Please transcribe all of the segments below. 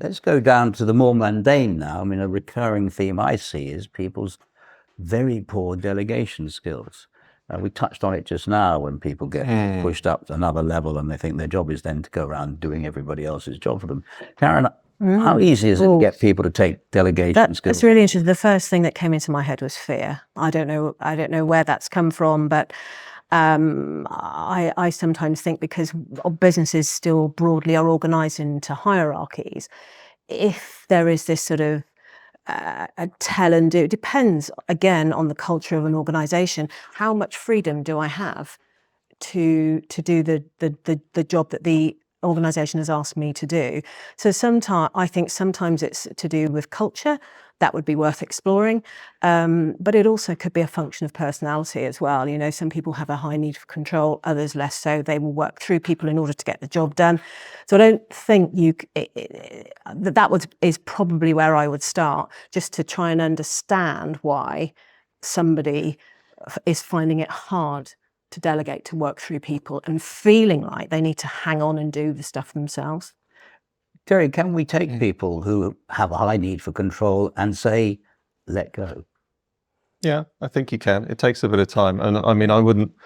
Let's go down to the more mundane now. I mean, a recurring theme I see is people's very poor delegation skills. We touched on it just now when people get pushed up to another level and they think their job is then to go around doing everybody else's job for them. Karen, how easy is it to get people to take delegation skills? That's really interesting. The first thing that came into my head was fear. I don't know where that's come from, but I sometimes think because businesses still broadly are organised into hierarchies, if there is this sort of a tell and do, it depends again on the culture of an organisation. How much freedom do I have to do the job that the organisation has asked me to do? So I think sometimes it's to do with culture. That would be worth exploring. But it also could be a function of personality as well. You know, some people have a high need for control, others less so. They will work through people in order to get the job done. So I don't think is probably where I would start, just to try and understand why somebody is finding it hard to delegate, to work through people and feeling like they need to hang on and do the stuff themselves. Terry, can we take people who have a high need for control and say, let go? Yeah, I think you can. It takes a bit of time. And I mean, I wouldn't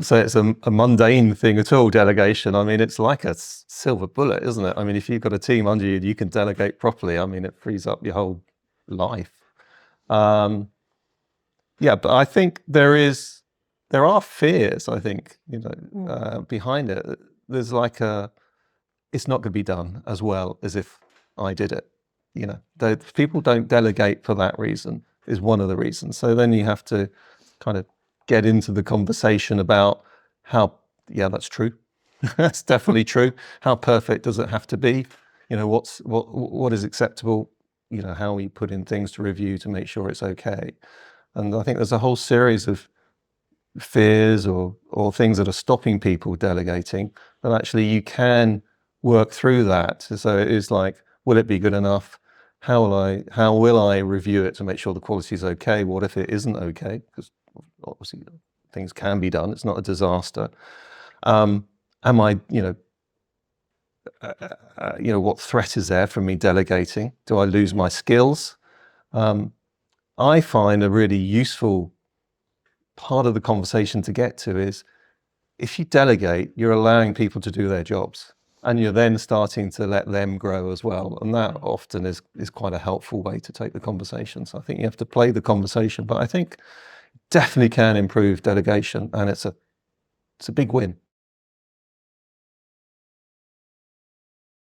say it's a mundane thing at all, delegation. I mean, it's like a silver bullet, isn't it? I mean, if you've got a team under you, you can delegate properly. I mean, it frees up your whole life. Yeah, but I think there are fears, I think, behind it. There's like it's not going to be done as well as if I did it. You know, people don't delegate for that reason, is one of the reasons. So then you have to kind of get into the conversation about how, yeah, that's true. That's definitely true. How perfect does it have to be? You know, what is acceptable? You know, how we put in things to review to make sure it's okay. And I think there's a whole series of fears or things that are stopping people delegating, but actually you can work through that. So it is like, will it be good enough? How will I review it to make sure the quality is okay? What if it isn't okay? Because obviously things can be done. It's not a disaster. Am I, what threat is there from me delegating? Do I lose my skills? I find a really useful part of the conversation to get to is, if you delegate, you're allowing people to do their jobs, and you're then starting to let them grow as well. And that often is quite a helpful way to take the conversation. So I think you have to play the conversation, but I think definitely can improve delegation, and it's a big win.